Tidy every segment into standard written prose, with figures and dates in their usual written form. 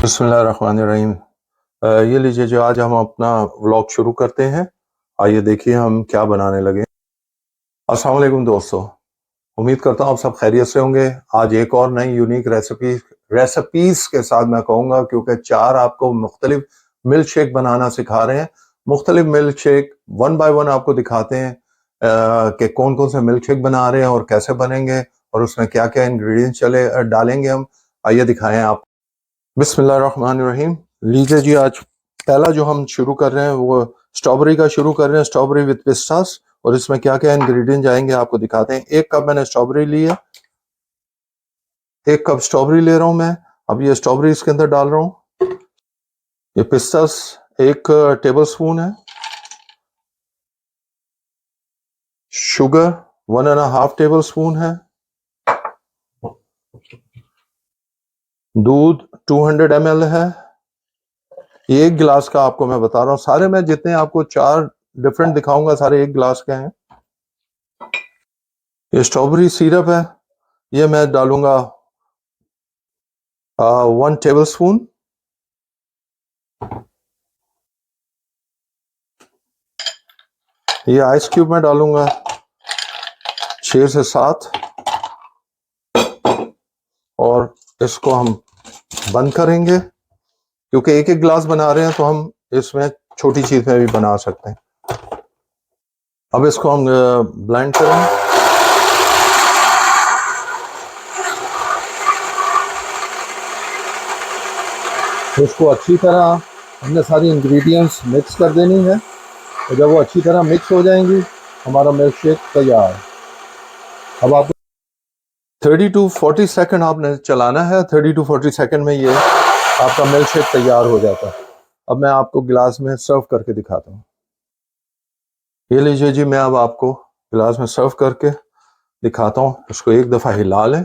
बिस्मिल्लाहिर्रहमानिर्रहीम। ये लीजिए जो आज हम अपना व्लॉग शुरू करते हैं। आइए देखिए हम क्या बनाने लगे। अस्सलाम वालेकुम दोस्तों, उम्मीद करता हूँ आप सब खैरियत से होंगे। आज एक और नई यूनिक रेसिपीज के साथ मैं कहूँगा, क्योंकि 4 आपको मुख्तलिफ मिल्क शेक बनाना सिखा रहे हैं। मुख्तलिफ milk shake one by one आपको दिखाते हैं कि कौन कौन से मिल्क शेक बना रहे हैं और कैसे बनेंगे और उसमें क्या क्या इंग्रेडिएंट्स डालेंगे हम। आइए दिखाएं आप। बिस्मिल्लाहिर्रहमानिर्रहीम। लीजिए जी, आज पहला जो हम शुरू कर रहे हैं वो स्ट्रॉबेरी का शुरू कर रहे हैं, स्ट्रॉबेरी विद पिस्तास। और इसमें क्या क्या इंग्रेडिएंट जाएंगे आपको दिखाते हैं। 1 कप मैंने स्ट्रॉबेरी ली है, 1 कप स्ट्रॉबेरी ले रहा हूं मैं। अब ये स्ट्रॉबेरी इसके अंदर डाल रहा हूं। ये पिस्तास 1 टेबल स्पून है। शुगर 1.5 टेबल स्पून है। दूध 200 ml है। ये 1 गिलास का आपको मैं बता रहा हूँ। सारे मैं जितने आपको 4 डिफरेंट दिखाऊंगा सारे 1 गिलास के हैं। ये स्ट्रॉबेरी सिरप है, ये मैं डालूंगा 1 टेबल स्पून। ये आइस क्यूब में डालूंगा 6 से 7। और इसको हम बंद करेंगे, क्योंकि 1-1 गिलास बना रहे हैं तो हम इसमें छोटी चीज में भी बना सकते हैं। अब इसको हम ब्लेंड करेंगे। इसको अच्छी तरह हमने सारी इंग्रेडिएंट्स मिक्स कर देनी है, और जब वो अच्छी तरह मिक्स हो जाएंगी हमारा मिल्क शेक तैयार है। अब आप 30 to 40 सेकंड आपने चलाना है। 30 to 40 सेकंड में ये आपका मिल्क शेक तैयार हो जाता है। अब मैं आपको गिलास में सर्व करके दिखाता हूँ। ये लीजिए जी, मैं अब आपको गिलास में सर्व करके दिखाता हूँ। इसको एक दफ़ा हिला लें।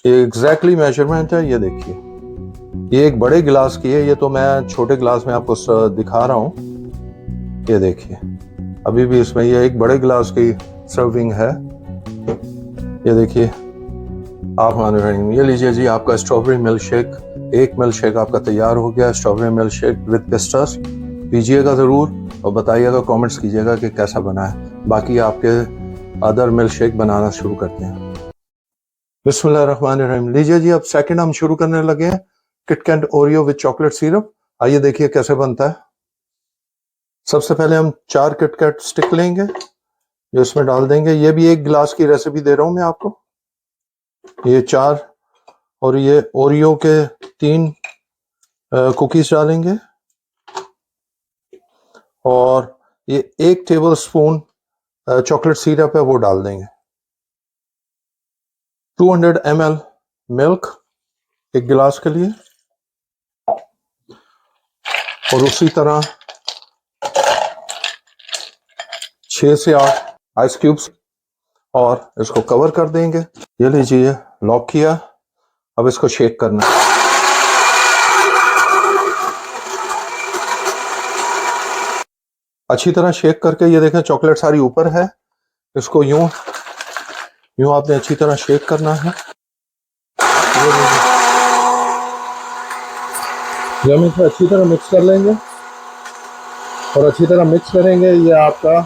ये एग्जैक्टली मेजरमेंट है, ये देखिए। ये एक बड़े गिलास की है, ये तो मैं छोटे गिलास में आपको दिखा रहा हूँ। ये देखिए, अभी भी इसमें ये एक बड़े गिलास की सर्विंग है। ये देखिए आप। ये लीजिए जी, आपका strawberry milk shake, 1 milk shake आपका तैयार हो गया। स्ट्रॉबेरी मिल्क शेक विद पिस्तास। पीजिएगा ज़रूर और बताइएगा, कमेंट्स कीजिएगा कि कैसा बना है। बाकी आपके अदर मिल्क शेक बनाना शुरू करते हैं। बिस्मिल्लाहिर्रहमानिर्रहीम। लीजिए जी, अब सेकंड हम शुरू करने लगे हैं, KitKat Oreo with chocolate syrup. आइए देखिए कैसे बनता है। सबसे पहले हम 4 किटकैट स्टिक लेंगे, जो इसमें डाल देंगे। ये भी 1 गिलास की रेसिपी दे रहा हूं मैं आपको। ये 4, और ये ओरियो के 3 कुकीज डालेंगे। और ये 1 टेबल स्पून चॉकलेट सिरप है, वो डाल देंगे। 200 ml मिल्क 1 गिलास के लिए, और उसी तरह 6 से 8 आइस क्यूब्स, और इसको कवर कर देंगे। ये लीजिए, लॉक किया। अब इसको शेक करना है। अच्छी तरह शेक करके, ये देखें चॉकलेट सारी ऊपर है। इसको यूं यूं आपने अच्छी तरह शेक करना है। ये हम इसे अच्छी तरह मिक्स कर लेंगे, और अच्छी तरह मिक्स करेंगे। ये आपका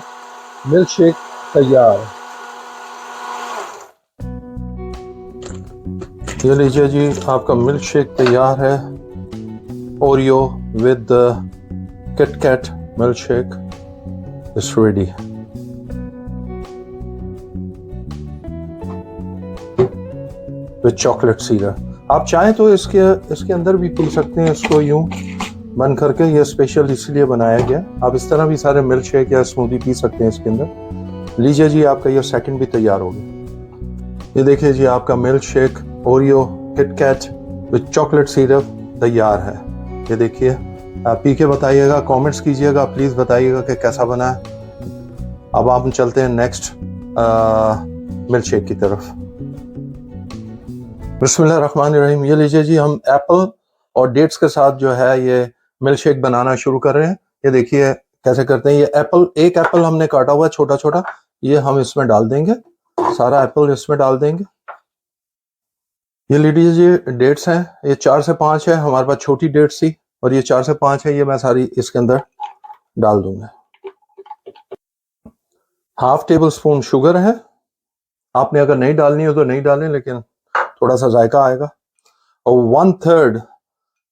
मिल्क शेक तैयार है। ये लीजिए जी, आपका मिल्क शेक तैयार है। Oreo with KitKat milk shake is ready. With chocolate syrup. आप चाहें तो इसके अंदर भी पी सकते हैं, इसको यूं बंद करके। ये स्पेशल इसलिए बनाया गया। आप इस तरह भी सारे मिल्क शेक या स्मूदी पी सकते हैं इसके अंदर। लीजिए जी, आपका ये सेकंड भी तैयार हो गया। ये देखिए जी, आपका milk shake Oreo KitKat with chocolate syrup तैयार है। ये देखिए, आप पी के बताइएगा, कमेंट्स कीजिएगा, प्लीज बताइएगा कि कैसा बना है। अब आप चलते हैं नेक्स्ट मिल्क शेक की तरफ। बिस्मिल्लाहिर्रहमानिर्रहीम। ये लीजिए जी, हम एप्पल और डेट्स के साथ जो है ये मिल्क शेक बनाना शुरू कर रहे हैं। ये देखिए कैसे करते हैं। ये एक एप्पल हमने काटा हुआ है छोटा छोटा, ये हम इसमें डाल देंगे। सारा एप्पल इसमें डाल देंगे। ये लीजिए डेट्स हैं, ये 4 से 5 है, हमारे पास छोटी डेट्स थी और ये 4 से 5 है, ये मैं सारी इसके अंदर डाल दूंगा। हाफ टेबल स्पून शुगर है, आपने अगर नहीं डालनी हो तो नहीं डालें, लेकिन थोड़ा सा जायका आएगा। और 1/3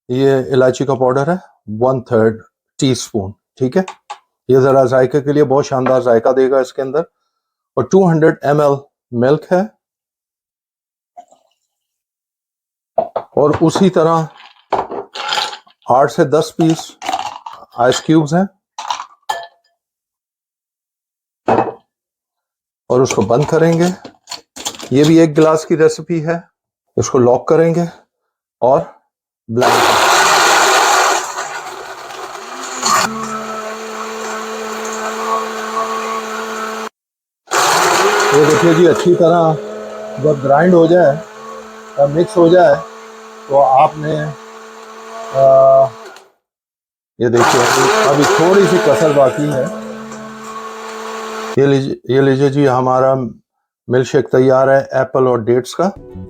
ये इलायची का पाउडर है, 1/3 टीस्पून, ठीक है। ये जरा जायके के लिए बहुत शानदार जायका देगा इसके अंदर। और 200 ml मिल्क है, और उसी तरह 8 से 10 पीस आइस क्यूब्स हैं, और उसको बंद करेंगे। ये भी 1 गिलास की रेसिपी है। इसको लॉक करेंगे और ब्लेंड करेंगे। ये देखिए जी, अच्छी तरह जब ग्राइंड हो जाए, जब मिक्स हो जाए, तो आपने ये देखिए अभी थोड़ी सी कसर बाकी है। ये लीजिए जी, हमारा मिल्क शेक तैयार है एप्पल और डेट्स का,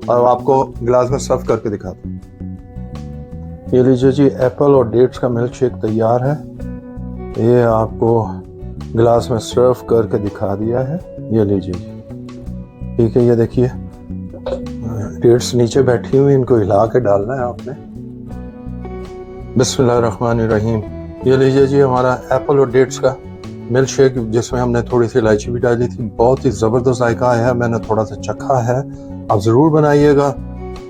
और आपको गिलास में सर्व करके दिखाता हूँ। ये लीजिए जी, एप्पल और डेट्स का मिल्क शेक तैयार है। ये आपको गिलास में सर्व करके दिखा दिया है। ये लीजिए जी, ठीक है। ये देखिए डेट्स नीचे बैठी हुई, इनको हिला के डालना है आपने। बिस्मिल्लाहिर्रहमानिर्रहीम। ये लीजिए जी, हमारा एप्पल और डेट्स का मिल्क शेक, जिसमें हमने थोड़ी सी इलायची भी डाली थी। बहुत ही ज़बरदस्त जायका आया है, मैंने थोड़ा सा चखा है। आप ज़रूर बनाइएगा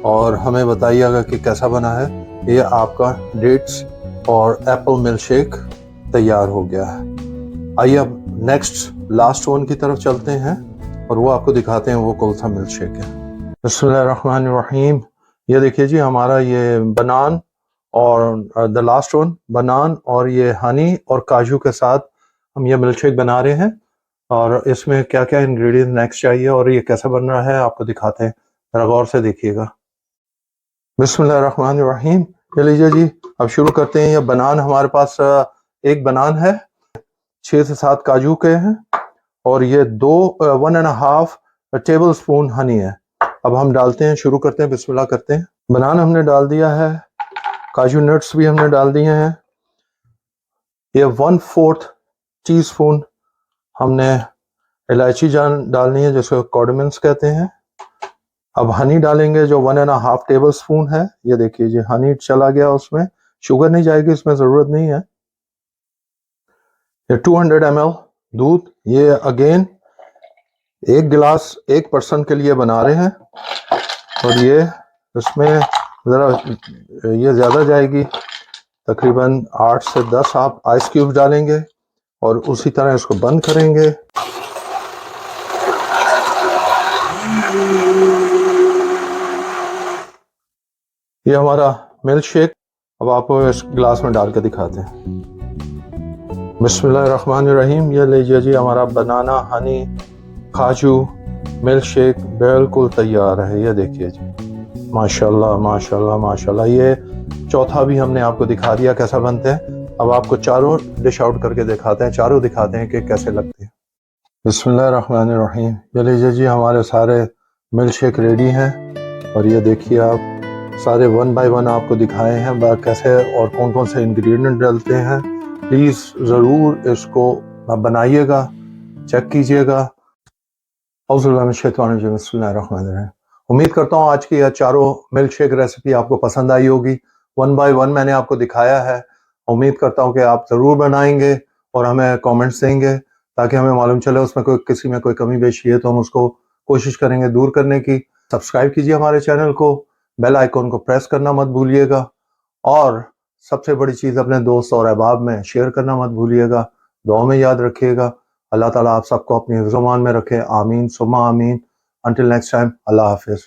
और हमें बताइएगा कि कैसा बना है। ये आपका डेट्स और एप्पल मिल्क शेक तैयार हो गया है। आइए अब नेक्स्ट लास्ट वन की तरफ चलते हैं और वो आपको दिखाते हैं वो कौन सा मिल्क शेक है। बिस्मिल्लाहिर्रहमानिर्रहीम। ये देखिए जी, हमारा ये बनान और द लास्ट वन बनान और ये हनी और काजू के साथ हम ये मिल्क शेक बना रहे हैं। और इसमें क्या क्या इंग्रेडिएंट नेक्स्ट चाहिए और ये कैसा बन रहा है आपको दिखाते हैं, जरा गौर से देखिएगा। बिस्मिल्लाहिर्रहमानिर्रहीम। ये लीजिए जी, अब शुरू करते हैं। ये बनान हमारे पास 1 बनान है, 6 से 7 काजू के हैं, और ये 1.5 टेबल स्पून हनी है। अब हम डालते हैं, शुरू करते हैं, बिस्मिल्लाह करते हैं। बनान हमने डाल दिया है, काजू नट्स भी हमने डाल दिए हैं। ये 1/4 टीस्पून हमने इलायची डालनी है, जिसको कार्डमम्स कहते हैं। अब हनी डालेंगे जो 1.5 टेबल स्पून है। ये देखिए जी, हनी चला गया उसमें, शुगर नहीं जाएगी, इसमें जरूरत नहीं है। ये 200 ml दूध, ये अगेन 1 गिलास 1 पर्सन के लिए बना रहे हैं, और ये इसमें ज़रा ये ज़्यादा जाएगी, तकरीबन 8 से 10 आप आइस क्यूब डालेंगे और उसी तरह इसको बंद करेंगे। ये हमारा मिल्क शेक अब आपको इस गिलास में डाल के दिखाते हैं। बिस्मिल्लाहिर्रहमानिर्रहीम। ये लीजिए जी, हमारा बनाना हनी काजू मिल्क शेक बिल्कुल तैयार है। ये देखिए जी, माशाल्लाह माशाल्लाह माशाल्लाह। ये चौथा भी हमने आपको दिखा दिया कैसा बनते हैं। अब आपको चारों डिश आउट करके दिखाते हैं, चारों दिखाते हैं कि कैसे लगते हैं। बिस्मिल्लाहिर्रहमानिर्रहीम। ये लीजिए जी, हमारे सारे मिल्क शेक रेडी हैं, और ये देखिए आप सारे 1 बाय 1 आपको दिखाए हैं कैसे और कौन कौन से इंग्रेडिएंट डालते हैं। प्लीज़ ज़रूर इसको बनाइएगा, चेक कीजिएगा। बिस्मिल्लाहिर्रहमानिर्रहीम। उम्मीद करता हूँ आज की यह चारों मिल्क शेक रेसिपी आपको पसंद आई होगी। 1 बाय 1 मैंने आपको दिखाया है। उम्मीद करता हूँ कि आप ज़रूर बनाएंगे और हमें कमेंट्स देंगे, ताकि हमें मालूम चले उसमें कोई किसी में कोई कमी पेशी है तो हम उसको कोशिश करेंगे दूर करने की। सब्सक्राइब कीजिए हमारे चैनल को, बेल आइकॉन को प्रेस करना मत भूलिएगा, और सबसे बड़ी चीज़ अपने दोस्त और अहबाब में शेयर करना मत भूलिएगा। दुआ में याद रखिएगा। अल्लाह ताला आप सबको अपनी हिफ्ज़-ओ-मान में रखे। आमीन सुम्मा आमीन। अंटिल नेक्स्ट टाइम, अल्लाह हाफिज़।